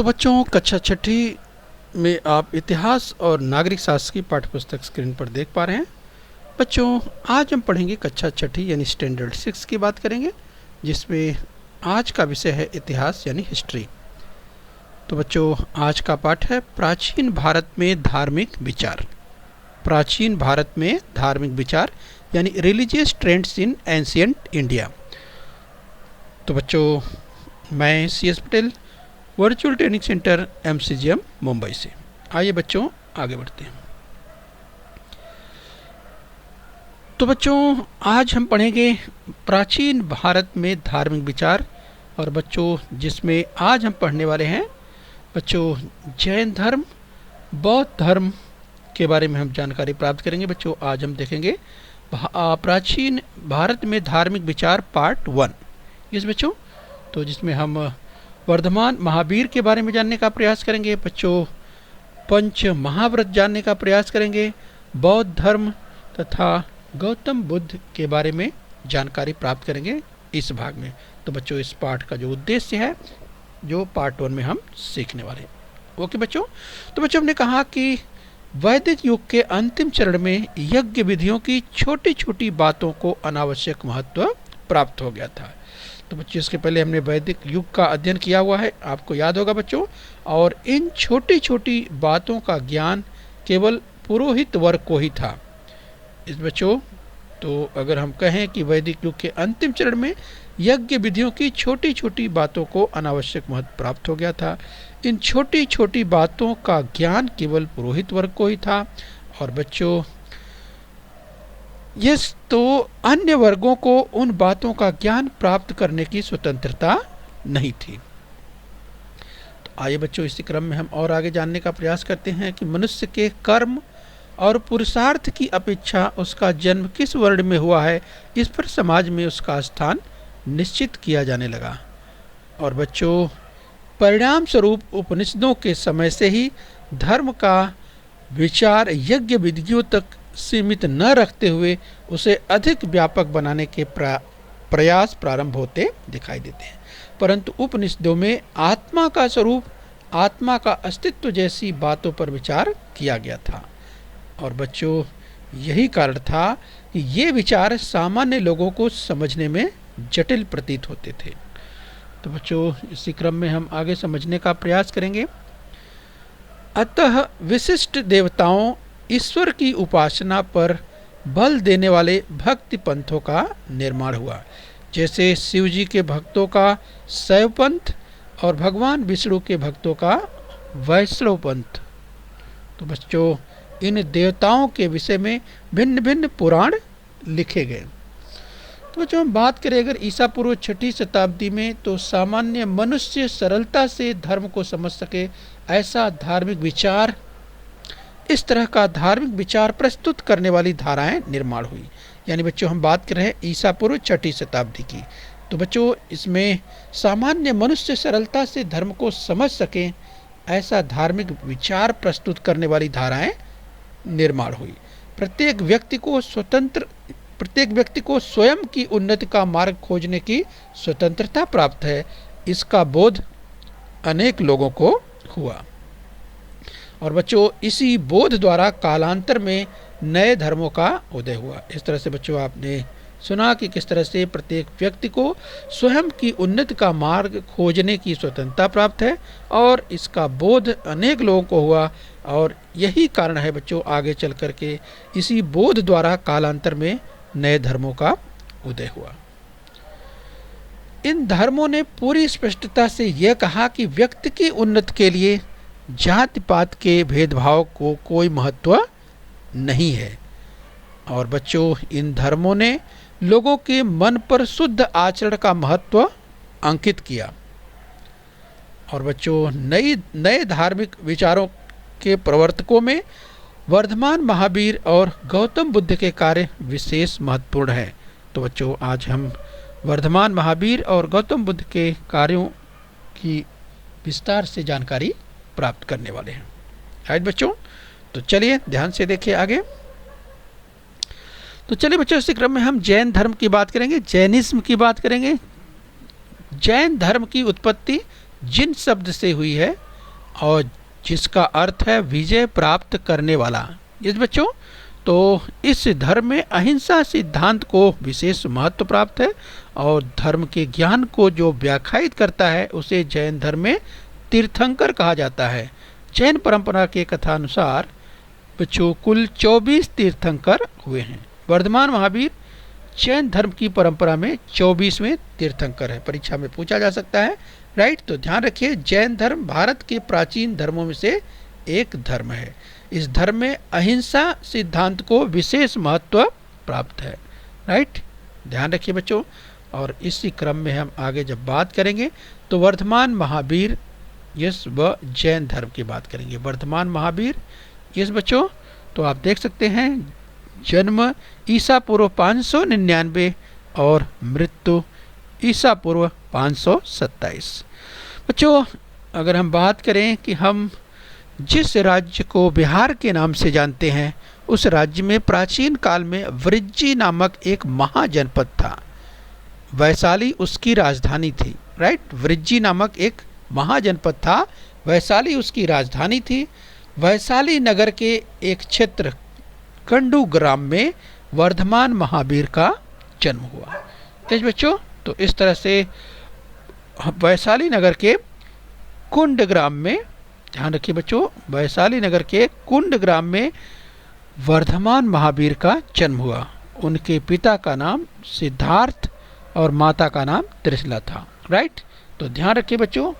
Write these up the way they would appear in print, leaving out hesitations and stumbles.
तो बच्चों, कक्षा छठी में आप इतिहास और नागरिक शास्त्र की पाठ्यपुस्तक स्क्रीन पर देख पा रहे हैं। बच्चों, आज हम पढ़ेंगे कक्षा छठी यानी स्टैंडर्ड 6 की बात करेंगे, जिसमें आज का विषय है इतिहास यानी हिस्ट्री। तो बच्चों, आज का पाठ है प्राचीन भारत में धार्मिक विचार। प्राचीन भारत में धार्मिक विचार यानी religious trends in ancient India. तो बच्चों, मैं CS Patel, virtual training centre MCGM Mumbai से। आइए बच्चों, आगे बढ़ते हैं। तो बच्चों, आज हम पढ़ेंगे प्राचीन भारत में धार्मिक विचार, और बच्चों जिसमें आज हम पढ़ने वाले हैं बच्चों जैन धर्म, बौद्ध धर्म के बारे में हम जानकारी प्राप्त करेंगे। बच्चों, आज हम देखेंगे प्राचीन भारत में धार्मिक विचार पार्ट 1। यस बच्चों, तो जिसमें हम वर्धमान महावीर के बारे में जानने का प्रयास करेंगे। बच्चों, पंच महाव्रत जानने का प्रयास करेंगे। बौद्ध धर्म तथा गौतम बुद्ध के बारे में जानकारी प्राप्त करेंगे इस भाग में। तो बच्चों, इस पाठ का जो उद्देश्य है, जो पार्ट 1 में हम सीखने वाले हैं। ओके बच्चों, तो बच्चों हमने कहा कि वैदिक युग के अंतिम चरण में यज्ञ विधियों की छोटी छोटी बातों को अनावश्यक महत्व प्राप्त हो गया था। तो बच्चों, इसके पहले हमने वैदिक युग का अध्ययन किया हुआ है, आपको याद होगा बच्चों। और इन छोटी छोटी बातों का ज्ञान केवल पुरोहित वर्ग को ही था। इस बच्चों, तो अगर हम कहें कि वैदिक युग के अंतिम चरण में यज्ञ विधियों की छोटी छोटी बातों को अनावश्यक महत्व प्राप्त हो गया था, इन छोटी छोटी बातों का ज्ञान केवल पुरोहित वर्ग को ही था। और बच्चों, यस, तो अन्य वर्गों को उन बातों का ज्ञान प्राप्त करने की स्वतंत्रता नहीं थी। तो आइए बच्चों, इसी क्रम में हम और आगे जानने का प्रयास करते हैं कि मनुष्य के कर्म और पुरुषार्थ की अपेक्षा उसका जन्म किस वर्ण में हुआ है, इस पर समाज में उसका स्थान निश्चित किया जाने लगा। और बच्चों, परिणाम स्वरूप उपनिषदों के समय से ही धर्म का विचार यज्ञ विधियों तक सीमित न रखते हुए उसे अधिक व्यापक बनाने के प्रयास प्रारंभ होते दिखाई देते हैं। परंतु उपनिषदों में आत्मा का स्वरूप, आत्मा का अस्तित्व जैसी बातों पर विचार किया गया था। और बच्चों, यही कारण था कि ये विचार सामान्य लोगों को समझने में जटिल प्रतीत होते थे। तो बच्चों, इसी क्रम में हम आगे समझने का प्रयास करेंगे। अतः विशिष्ट देवताओं, ईश्वर की उपासना पर बल देने वाले भक्ति पंथों का निर्माण हुआ, जैसे शिव जी के भक्तों का शैव पंथ और भगवान विष्णु के भक्तों का वैष्णव पंथ। तो बच्चों, इन देवताओं के विषय में भिन्न भिन्न पुराण लिखे गए। तो बच्चों, हम बात करें अगर ईसा पूर्व 6ठी शताब्दी में, तो सामान्य मनुष्य सरलता से धर्म को समझ सके ऐसा धार्मिक विचार, इस तरह का धार्मिक विचार प्रस्तुत करने वाली धाराएं निर्माण हुई। यानी बच्चों, हम बात कर रहे हैं ईसा पूर्व 6ठी शताब्दी की। तो बच्चों, इसमें सामान्य मनुष्य सरलता से धर्म को समझ सके ऐसा धार्मिक विचार प्रस्तुत करने वाली धाराएं निर्माण हुई। प्रत्येक व्यक्ति को स्वयं की उन्नति का मार्ग खोजने की स्वतंत्रता प्राप्त है, इसका बोध अनेक लोगों को हुआ। और बच्चों, इसी बोध द्वारा कालांतर में नए धर्मों का उदय हुआ। इस तरह से बच्चों, आपने सुना कि किस तरह से प्रत्येक व्यक्ति को स्वयं की उन्नति का मार्ग खोजने की स्वतंत्रता प्राप्त है, और इसका बोध अनेक लोगों को हुआ। और यही कारण है बच्चों, आगे चल कर के इसी बोध द्वारा कालांतर में नए धर्मों का उदय हुआ। इन धर्मों ने पूरी स्पष्टता से यह कहा कि व्यक्ति की उन्नति के लिए जाति पात के भेदभाव को कोई महत्व नहीं है। और बच्चों, इन धर्मों ने लोगों के मन पर शुद्ध आचरण का महत्व अंकित किया। और बच्चों, नए धार्मिक विचारों के प्रवर्तकों में वर्धमान महावीर और गौतम बुद्ध के कार्य विशेष महत्वपूर्ण है। तो बच्चों, आज हम वर्धमान महावीर और गौतम बुद्ध के कार्यों की विस्तार से जानकारी प्राप्त करने वाले हैं। राइट बच्चों, तो चलिए ध्यान से देखिए आगे। तो चलिए बच्चों, इसी क्रम में हम जैन धर्म की बात करेंगे, जैनिज्म की बात करेंगे। जैन धर्म की उत्पत्ति जिन शब्द से हुई है और जिसका अर्थ है विजय प्राप्त करने वाला। इस बच्चों, तो इस धर्म में अहिंसा सिद्धांत को विशेष महत्व प्राप्त है और धर्म के ज्ञान को जो व्याख्यायित करता है उसे जैन धर्म में तीर्थंकर कहा जाता है। जैन परंपरा के कथानुसार बच्चों कुल 24 तीर्थंकर हुए हैं। वर्धमान महावीर जैन धर्म की परंपरा में 24वें तीर्थंकर है। परीक्षा में पूछा जा सकता है, राइट। तो ध्यान रखिए, जैन धर्म भारत के प्राचीन धर्मों में से एक धर्म है। इस धर्म में अहिंसा सिद्धांत को विशेष महत्व प्राप्त है, राइट। ध्यान रखिए बच्चों। और इसी क्रम में हम आगे जब बात करेंगे तो वर्धमान महावीर यस व जैन धर्म की बात करेंगे। वर्धमान महावीर यस बच्चों, तो आप देख सकते हैं जन्म ईसा पूर्व 599 और मृत्यु ईसा पूर्व 527। बच्चों, अगर हम बात करें कि हम जिस राज्य को बिहार के नाम से जानते हैं, उस राज्य में प्राचीन काल में वृज्जी नामक एक महाजनपद था। वैशाली उसकी राजधानी थी, राइट। वृज्जी नामक एक महाजनपद था, वैशाली उसकी राजधानी थी। वैशाली नगर के एक क्षेत्र कंडू ग्राम में वर्धमान महावीर का जन्म हुआ। तेज बच्चों, तो इस तरह से वैशाली नगर के कुंड ग्राम में, ध्यान रखिए बच्चों, वैशाली नगर के कुंड ग्राम में वर्धमान महावीर का जन्म हुआ। उनके पिता का नाम सिद्धार्थ और माता का नाम त्रिशला था, राइट। तो ध्यान रखिए बच्चों,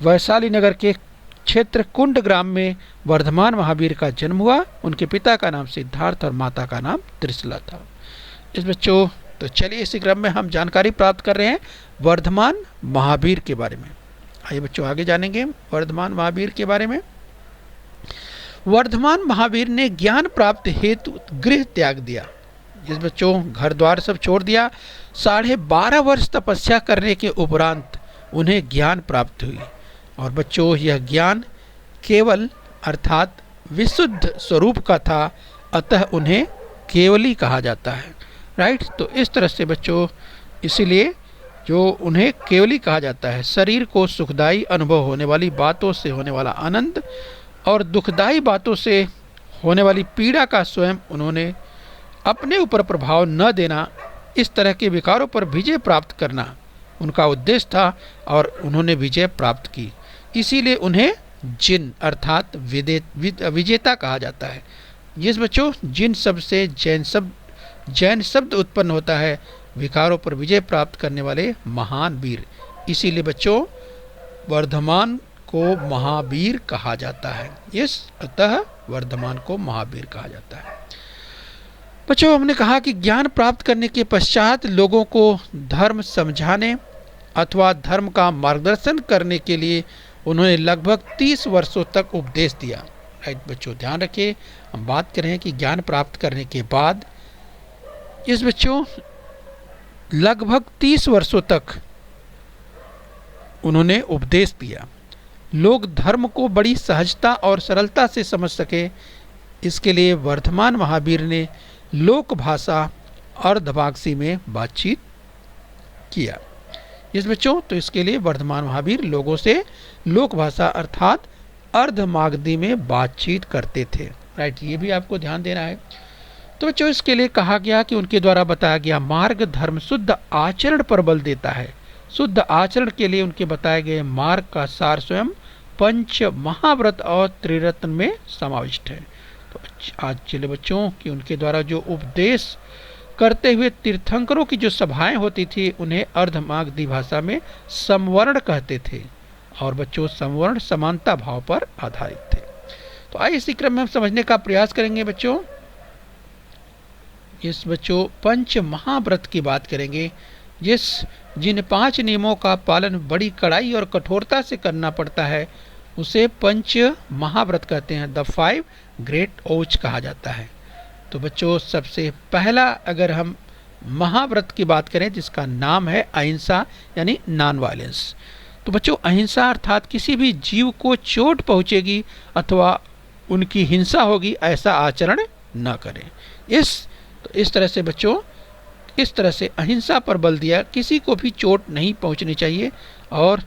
वैशाली नगर के क्षेत्र कुंड ग्राम में वर्धमान महावीर का जन्म हुआ। उनके पिता का नाम सिद्धार्थ और माता का नाम त्रिशला था। इस बच्चों, तो चलिए इसी क्रम में हम जानकारी प्राप्त कर रहे हैं वर्धमान महावीर के बारे में। आइए बच्चों आगे जानेंगे वर्धमान महावीर के बारे में। वर्धमान महावीर ने ज्ञान प्राप्त हेतु गृह त्याग दिया। जिस बच्चों घर द्वार सब छोड़ दिया। 12.5 वर्ष तपस्या करने के उपरांत उन्हें ज्ञान प्राप्त हुई। और बच्चों यह ज्ञान केवल अर्थात विशुद्ध स्वरूप का था, अतः उन्हें केवली कहा जाता है, राइट। तो इस तरह से बच्चों इसीलिए जो उन्हें केवली कहा जाता है। शरीर को सुखदायी अनुभव होने वाली बातों से होने वाला आनंद और दुखदायी बातों से होने वाली पीड़ा का स्वयं उन्होंने अपने ऊपर प्रभाव न देना, इस तरह के विकारों पर विजय प्राप्त करना उनका उद्देश्य था और उन्होंने विजय प्राप्त की। इसीलिए उन्हें जिन अर्थात विजेता कहा जाता है। जिस बच्चों जिन शब्द से जैन शब्द उत्पन्न होता है, विकारों पर विजय प्राप्त करने वाले महान वीर। इसीलिए बच्चों वर्धमान को महावीर कहा जाता है। यस, अतः वर्धमान को महावीर कहा जाता है। बच्चों हमने कहा कि ज्ञान प्राप्त करने के पश्चात लोगों को धर्म समझाने अथवा धर्म का मार्गदर्शन करने के लिए उन्होंने लगभग 30 वर्षों तक उपदेश दिया, राइट। बच्चों ध्यान रखिए, हम बात कर रहे हैं कि ज्ञान प्राप्त करने के बाद इस बच्चों लगभग 30 वर्षों तक उन्होंने उपदेश दिया। लोग धर्म को बड़ी सहजता और सरलता से समझ सके, इसके लिए वर्धमान महावीर ने लोक भाषा अर्धवागसी में बातचीत किया। इस बच्चों तो इसके लिए वर्धमान महावीर लोगों से लोक भाषा अर्थात अर्धमागधी में बातचीत करते थे, राइट। ये भी आपको ध्यान देना है। तो बच्चों इसके लिए कहा गया कि उनके द्वारा बताया गया मार्ग धर्म शुद्ध आचरण पर बल देता है। शुद्ध आचरण के लिए उनके बताए गए मार्ग का सार स्वयं पंच महाव्रत और त्रिरत्न में समाविष्ट है। तो आज चले बच्चों कि उनके द्वारा जो उपदेश करते हुए तीर्थंकरों की जो सभाएं होती थी उन्हें अर्धमागधी भाषा में समवर्ण कहते थे और बच्चों समवर्ण समानता भाव पर आधारित थे। तो आइए इसी क्रम में हम समझने का प्रयास करेंगे बच्चों। इस बच्चों पंच महाव्रत की बात करेंगे, जिन 5 नियमों का पालन बड़ी कड़ाई और कठोरता से करना पड़ता है उसे पंच महाव्रत कहते हैं। द 5 ग्रेट ओच कहा जाता है। तो बच्चों सबसे पहला अगर हम महाव्रत की बात करें जिसका नाम है अहिंसा यानी नॉन वायलेंस। तो बच्चों अहिंसा अर्थात किसी भी जीव को चोट पहुंचेगी अथवा उनकी हिंसा होगी ऐसा आचरण न करें। इस तरह से बच्चों इस तरह से अहिंसा पर बल दिया, किसी को भी चोट नहीं पहुंचनी चाहिए और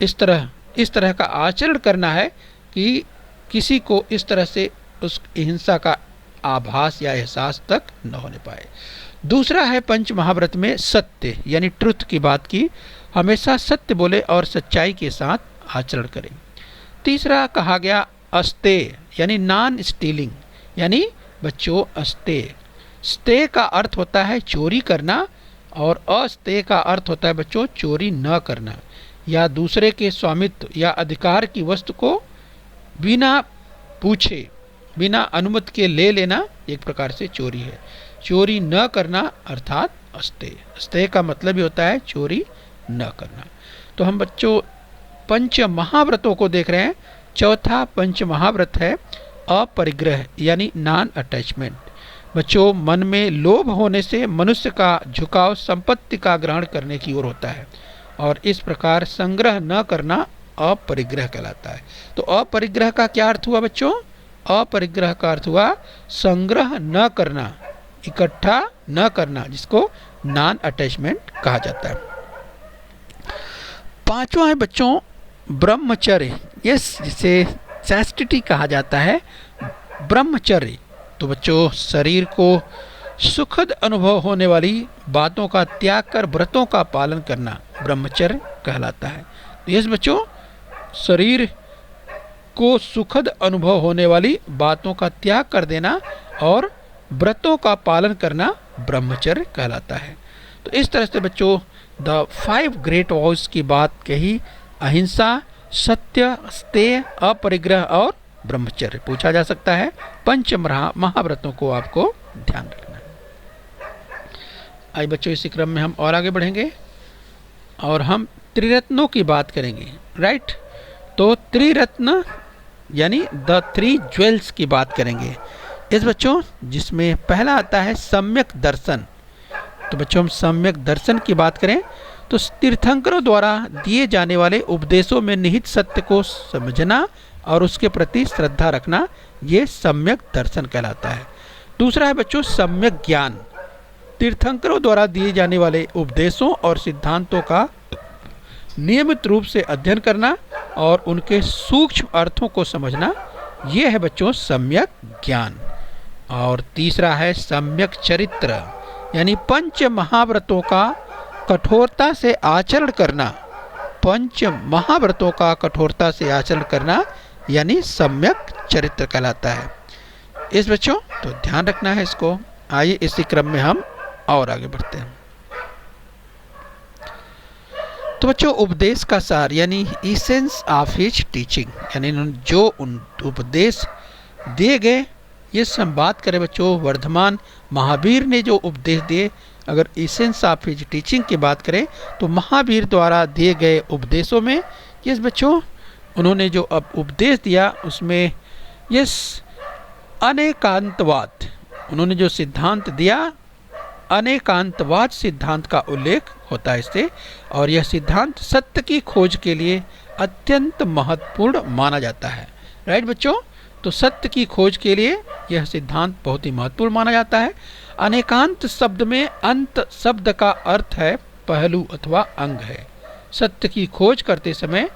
इस तरह इस तरह का आचरण करना है कि किसी को इस तरह से उस हिंसा का आभास या एहसास तक न होने पाए। दूसरा है पंच महाव्रत में सत्य यानी ट्रुथ की बात की, हमेशा सत्य बोले और सच्चाई के साथ आचरण करें। तीसरा कहा गया अस्तेय यानी नॉन स्टीलिंग, यानी बच्चों अस्तेय, स्तेय का अर्थ होता है चोरी करना और अस्तेय का अर्थ होता है बच्चों चोरी न करना या दूसरे के स्वामित्व या अधिकार की वस्तु को बिना पूछे बिना अनुमति के ले लेना एक प्रकार से चोरी है। चोरी न करना अर्थात अस्तेय, अस्तेय का मतलब ही होता है चोरी न करना। तो हम बच्चों पंच महाव्रतों को देख रहे हैं। चौथा पंच महाव्रत है अपरिग्रह यानी नॉन अटैचमेंट। बच्चों मन में लोभ होने से मनुष्य का झुकाव संपत्ति का ग्रहण करने की ओर होता है और इस प्रकार संग्रह न करना अपरिग्रह कहलाता है। तो अपरिग्रह का क्या अर्थ हुआ बच्चों? अपरिग्रह का अर्थ हुआ संग्रह न करना, इकट्ठा न करना, जिसको नॉन अटैचमेंट कहा जाता है। पांचवा है बच्चों ब्रह्मचर्य, यस, जिसे चैस्टिटी कहा जाता है, ब्रह्मचर्य। तो बच्चों शरीर को सुखद अनुभव होने वाली बातों का त्याग कर व्रतों का पालन करना ब्रह्मचर्य कहलाता है। तो यस बच्चों, शरीर को सुखद अनुभव होने वाली बातों का त्याग कर देना और व्रतों का पालन करना ब्रह्मचर्य कहलाता है। तो इस तरह से बच्चों द 5 ग्रेट वॉज की बात कही, अहिंसा, सत्य, स्तेय, अपरिग्रह और ब्रह्मचर्य। पूछा जा सकता है पंच महाव्रतों को आपको ध्यान रखना है। आइए बच्चों इसी क्रम में हम और आगे बढ़ेंगे और हम त्रिरत्नों की बात करेंगे, राइट। तो त्रिरत्न यानी द 3 ज्वेल्स की बात करेंगे इस बच्चों, जिसमें पहला आता है सम्यक दर्शन। तो बच्चों हम सम्यक दर्शन की बात करें तो तीर्थंकरों द्वारा दिए जाने वाले उपदेशों में निहित सत्य को समझना और उसके प्रति श्रद्धा रखना, ये सम्यक दर्शन कहलाता है। दूसरा है बच्चों सम्यक ज्ञान, तीर्थंकरों द्वारा दिए जाने वाले उपदेशों और सिद्धांतों का नियमित रूप से अध्ययन करना और उनके सूक्ष्म अर्थों को समझना, ये है बच्चों सम्यक ज्ञान। और तीसरा है सम्यक चरित्र, यानी पंच महाव्रतों का कठोरता से आचरण करना, पंच महाव्रतों का कठोरता से आचरण करना यानी सम्यक चरित्र कहलाता है। इस बच्चों तो ध्यान रखना है इसको। आइए इसी क्रम में हम और आगे बढ़ते हैं। तो बच्चों उपदेश का सार यानी इसेंस ऑफ हिज टीचिंग, यानी जो उन उपदेश दिए गए, ये हम बात करें बच्चों वर्धमान महावीर ने जो उपदेश दिए, अगर इसेंस ऑफ हिज टीचिंग की बात करें तो महावीर द्वारा दिए गए उपदेशों में यस बच्चों उन्होंने जो अब उपदेश दिया उसमें यस अनेकांतवाद, उन्होंने जो सिद्धांत दिया अनेकांतवाद सिद्धांत का उल्लेख होता है इससे, और यह सिद्धांत सत्य की खोज के लिए अत्यंत महत्वपूर्ण माना जाता है, राइट बच्चों। तो सत्य की खोज के लिए यह सिद्धांत बहुत ही महत्वपूर्ण माना जाता है। अनेकांत शब्द में अंत शब्द का अर्थ है पहलू अथवा अंग है। सत्य की खोज करते समय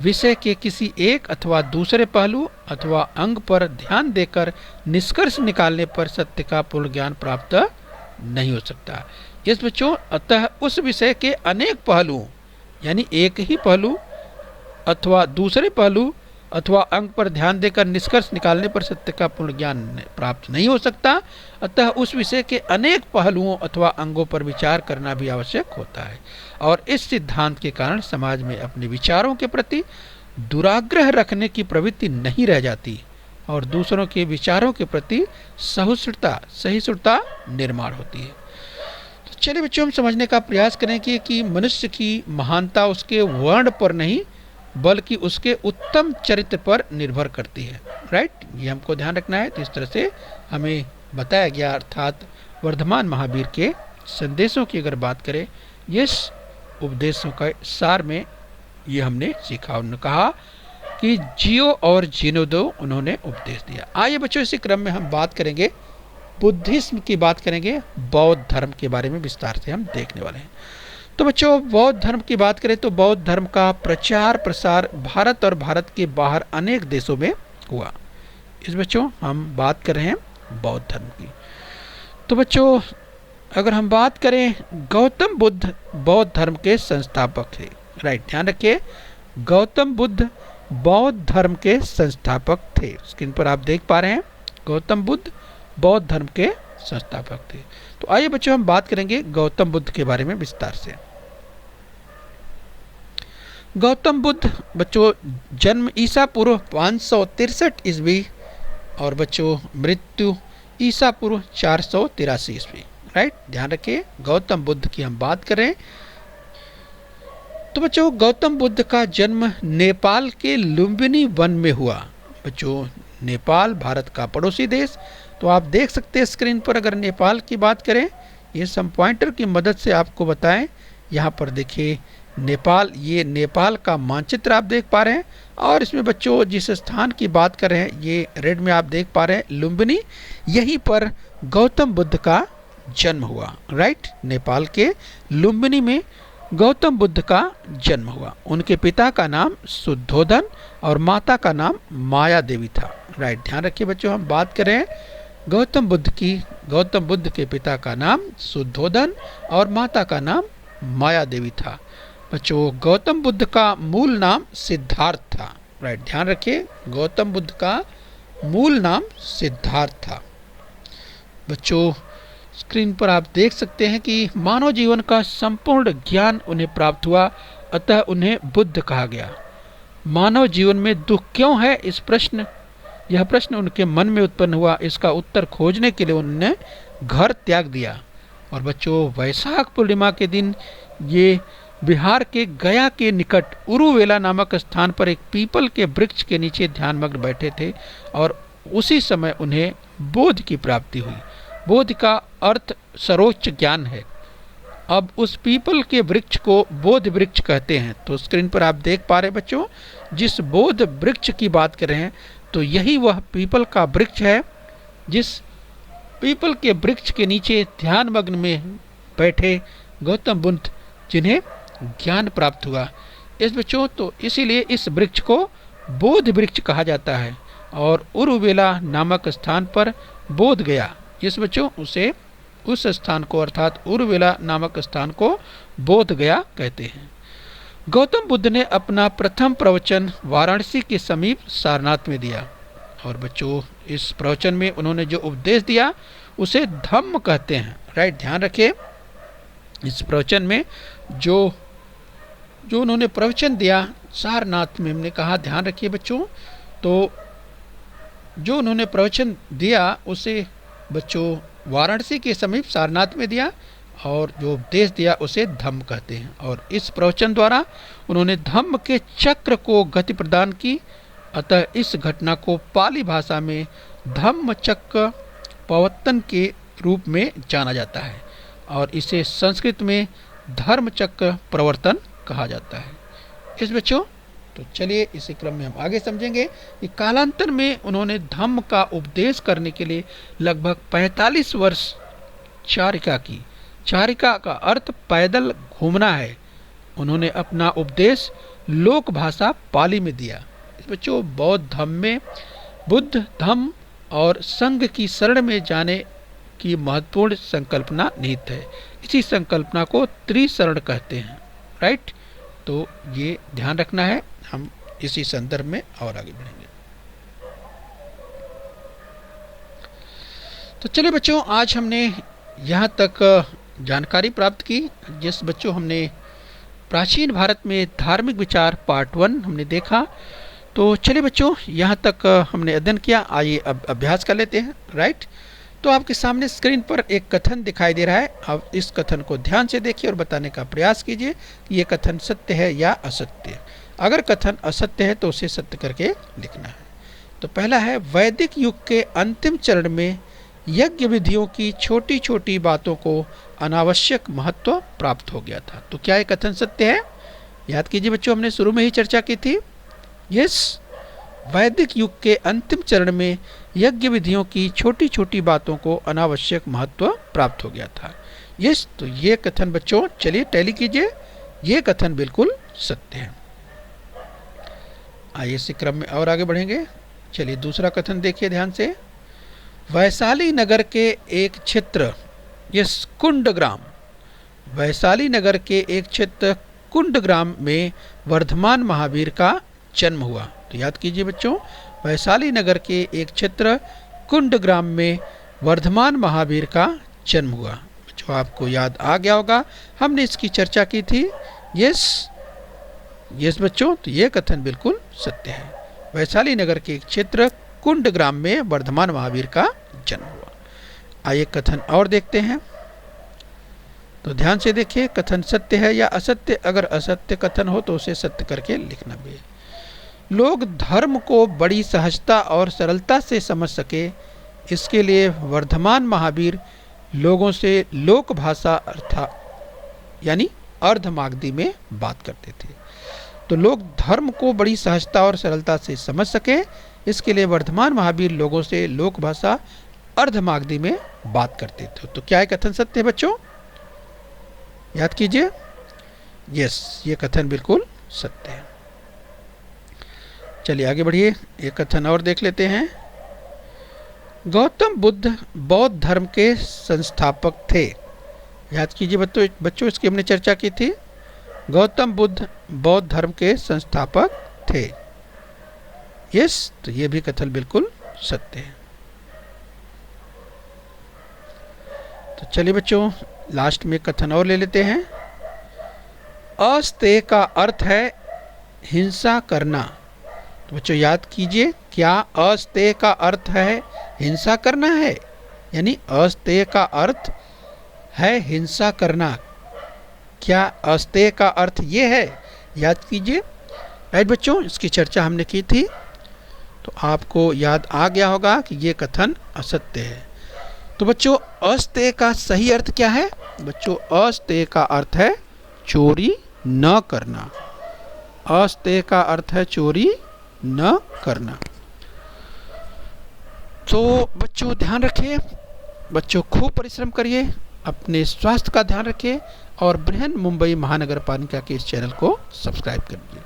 विषय के किसी एक अथवा दूसरे पहलू अथवा अंग पर ध्यान देकर निष्कर्ष निकालने पर सत्य का पूर्ण ज्ञान प्राप्त नहीं हो सकता। इस बच्चों अतः उस विषय के अनेक पहलुओं यानी एक ही पहलू अथवा दूसरे पहलू अथवा अंग पर ध्यान देकर निष्कर्ष निकालने पर सत्य का पूर्ण ज्ञान प्राप्त नहीं हो सकता। अतः उस विषय के अनेक पहलुओं अथवा अंगों पर विचार करना भी आवश्यक होता है, और इस सिद्धांत के कारण समाज में अपने विचारों के प्रति दुराग्रह रखने की प्रवृत्ति नहीं रह जाती और दूसरों के विचारों के प्रति सहिष्णुता निर्माण होती है। तो चलिए बच्चों हम समझने का प्रयास करें कि मनुष्य की महानता उसके वर्ण पर नहीं बल्कि उसके उत्तम चरित्र पर निर्भर करती है, राइट। ये हमको ध्यान रखना है। तो इस तरह से हमें बताया गया, अर्थात वर्धमान महावीर के संदेशों की अगर बात करें, इस उपदेशों का सार में ये हमने सीखा। उन्होंने कहा कि जियो और जीनो दो, उन्होंने उपदेश दिया। आइए बच्चों इसी क्रम में हम बात करेंगे बुद्धिज्म की बात करेंगे, बौद्ध धर्म के बारे में विस्तार से हम देखने वाले हैं। तो बच्चों बौद्ध धर्म की बात करें तो बौद्ध धर्म का प्रचार प्रसार भारत और भारत के बाहर अनेक देशों में हुआ। इस बच्चों हम बात कर रहे हैं बौद्ध धर्म की। तो बच्चों अगर हम बात करें, गौतम बुद्ध बौद्ध धर्म के संस्थापक थे। राइट, ध्यान रखिए, गौतम बुद्ध बौद्ध धर्म के संस्थापक थे। स्क्रीन पर आप देख पा रहे हैं, गौतम बुद्ध बौद्ध धर्म के संस्थापक थे। तो आइए बच्चों हम बात करेंगे गौतम बुद्ध के बारे में विस्तार से। गौतम बुद्ध बच्चों जन्म ईसा पूर्व 563 ईस्वी और बच्चों मृत्यु ईसा पूर्व 483 ईस्वी। राइट, ध्यान रखिए, गौतम बुद्ध की हम बात करें तो बच्चों गौतम बुद्ध का जन्म नेपाल के लुम्बिनी वन में हुआ। बच्चों नेपाल भारत का पड़ोसी देश, तो आप देख सकते हैं स्क्रीन पर, अगर नेपाल की बात करें, ये सम पॉइंटर की मदद से आपको बताएं। यहाँ पर देखिए नेपाल, ये नेपाल का मानचित्र आप देख पा रहे हैं, और इसमें बच्चों जिस स्थान की बात कर रहे हैं ये रेड में आप देख पा रहे हैं लुम्बिनी, यहीं पर गौतम बुद्ध का जन्म हुआ। राइट, नेपाल के लुम्बिनी में गौतम बुद्ध का जन्म हुआ। उनके पिता का नाम शुद्धोधन और माता का नाम माया देवी था। राइट, ध्यान रखिए बच्चों, हम बात करें गौतम बुद्ध की, गौतम बुद्ध के पिता का नाम शुद्धोधन और माता का नाम माया देवी था। बच्चों गौतम बुद्ध का मूल नाम सिद्धार्थ था। राइट, ध्यान रखिए, गौतम बुद्ध का मूल नाम सिद्धार्थ था। बच्चों स्क्रीन पर आप देख सकते हैं कि मानव जीवन का संपूर्ण ज्ञान उन्हें प्राप्त हुआ, अतः उन्हें बुद्ध कहा गया। मानव जीवन में दुख क्यों है, यह प्रश्न उनके मन में उत्पन्न हुआ। इसका उत्तर खोजने के लिए उन्होंने घर त्याग दिया। और बच्चों वैशाख पूर्णिमा के दिन ये बिहार के गया के निकट उरुवेला नामक स्थान पर एक पीपल के वृक्ष के नीचे ध्यानमग्न बैठे थे, और उसी समय उन्हें बोध की प्राप्ति हुई। बोध का अर्थ सर्वोच्च ज्ञान है। अब उस पीपल के वृक्ष को बोध वृक्ष कहते हैं। तो स्क्रीन पर आप देख पा रहे हैं बच्चों, जिस बोध वृक्ष की बात कर रहे हैं, तो यही वह पीपल का वृक्ष है जिस पीपल के वृक्ष के नीचे ध्यानमग्न में बैठे गौतम बुद्ध, जिन्हें ज्ञान प्राप्त हुआ। इस बच्चों तो इसीलिए इस वृक्ष को बोध वृक्ष कहा जाता है। और उरुवेला नामक स्थान पर बोध गया, इस बच्चों उस स्थान को अर्थात उरुवेला नामक स्थान को बोध गया कहते हैं। गौतम बुद्ध ने अपना प्रथम प्रवचन वाराणसी के समीप सारनाथ में दिया। और बच्चों इस प्रवचन में उन्होंने जो उपदेश दिया उसे धम्म कहते हैं। राइट, ध्यान रखिए, इस प्रवचन में जो उन्होंने प्रवचन दिया सारनाथ में, हमने कहा ध्यान रखिए बच्चों, तो जो उन्होंने प्रवचन दिया उसे बच्चों वाराणसी के समीप सारनाथ में दिया, और जो उपदेश दिया उसे धम्म कहते हैं। और इस प्रवचन द्वारा उन्होंने धम्म के चक्र को गति प्रदान की, अतः इस घटना को पाली भाषा में धम्म चक्र प्रवर्तन के रूप में जाना जाता है, और इसे संस्कृत में धर्म चक्र प्रवर्तन कहा जाता है। इस बच्चों तो चलिए इसी क्रम में हम आगे समझेंगे कि कालांतर में उन्होंने धम्म का उपदेश करने के लिए लगभग 45 वर्ष चारिका की। चारिका का अर्थ पैदल घूमना है। उन्होंने अपना उपदेश लोक भाषा पाली में दिया। इस बच्चों बौद्ध धर्म में बुद्ध धम्म और संघ की शरण में जाने की महत्वपूर्ण संकल्पना निहित है। इसी संकल्पना को त्रिशरण कहते हैं। राइट, तो ये ध्यान रखना है, हम इसी संदर्भ में और आगे बढ़ेंगे। तो चलिए बच्चों, आज हमने यहाँ तक जानकारी प्राप्त की, जिस बच्चों हमने प्राचीन भारत में धार्मिक विचार पार्ट 1 हमने देखा। तो चलिए बच्चों, यहाँ तक हमने अध्ययन किया, आइए अब अभ्यास कर लेते हैं। राइट, तो आपके सामने स्क्रीन पर एक कथन दिखाई दे रहा है। आप इस कथन को ध्यान से देखिए और बताने का प्रयास कीजिए कि ये कथन सत्य है या असत्य। अगर कथन असत्य है तो उसे सत्य करके लिखना है। तो पहला है, वैदिक युग के अंतिम चरण में यज्ञ विधियों की छोटी छोटी बातों को अनावश्यक महत्व प्राप्त हो गया था। तो क्या ये कथन सत्य है? याद कीजिए बच्चों, हमने शुरू में ही चर्चा की थी। यस, वैदिक युग के अंतिम चरण में यज्ञ विधियों की छोटी छोटी बातों को अनावश्यक महत्व प्राप्त हो गया था। यस, तो ये कथन बच्चों चलिए टैली कीजिए, ये कथन बिल्कुल सत्य है। आइए इसी क्रम में और आगे बढ़ेंगे। चलिए दूसरा कथन देखिए ध्यान से। वैशाली नगर के एक क्षेत्र, यस कुंडग्राम, वैशाली नगर के एक क्षेत्र कुंडग्राम में वर्धमान महावीर का जन्म हुआ। तो याद कीजिए बच्चों, वैशाली नगर के एक क्षेत्र कुंडग्राम में वर्धमान महावीर का जन्म हुआ। बच्चों आपको याद आ गया होगा, हमने इसकी चर्चा की थी। यस यस बच्चों, तो ये कथन बिल्कुल सत्य है। वैशाली नगर के एक क्षेत्र कुंडग्राम में वर्धमान महावीर का जन्म हुआ। आइए कथन और देखते हैं। तो ध्यान से देखिए, कथन सत्य है या असत्य। अगर असत्य कथन हो तो उसे सत्य करके लिखना भी है। लोग धर्म को बड़ी सहजता और सरलता से समझ सके, इसके लिए वर्धमान महावीर लोगों से लोक भाषा अर्थात यानी अर्धमागधी में बात करते थे। तो लोग धर्म को बड़ी सहजता और सरलता से समझ सके, इसके लिए वर्धमान महावीर लोगों से लोक भाषा अर्धमागधी में बात करते थे। तो क्या है कथन सत्य है बच्चों? याद कीजिए। यस, ये कथन बिल्कुल सत्य है। चलिए आगे बढ़िए, एक कथन और देख लेते हैं। गौतम बुद्ध बौद्ध धर्म के संस्थापक थे। याद कीजिए बच्चों, इसकी हमने चर्चा की थी। गौतम बुद्ध बौद्ध धर्म के संस्थापक थे। यस, तो ये भी कथन बिल्कुल सत्य है। तो चलिए बच्चों लास्ट में कथन और ले लेते हैं। अस्तेय का अर्थ है हिंसा करना। तो बच्चों याद कीजिए, क्या अस्तेय का अर्थ है हिंसा करना है? यानी अस्तेय का अर्थ है हिंसा करना। क्या अस्तेय का अर्थ ये है? याद कीजिए। राइट बच्चों, इसकी चर्चा हमने की थी, तो आपको याद आ गया होगा कि ये कथन असत्य है। तो बच्चों अस्तेय का सही अर्थ क्या है? बच्चों अस्तेय का अर्थ है चोरी न करना। अस्तेय का अर्थ है चोरी न करना। तो बच्चों ध्यान रखिए, बच्चों खूब परिश्रम करिए, अपने स्वास्थ्य का ध्यान रखिए और बृहन मुंबई महानगर पालिका के इस चैनल को सब्सक्राइब कर लीजिए।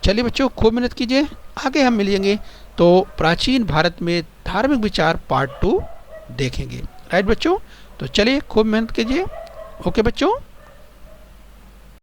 चलिए बच्चों खूब मेहनत कीजिए, आगे हम मिलेंगे तो प्राचीन भारत में धार्मिक विचार पार्ट 2 देखेंगे। राइट बच्चों, तो चलिए खूब मेहनत कीजिए। ओके बच्चों।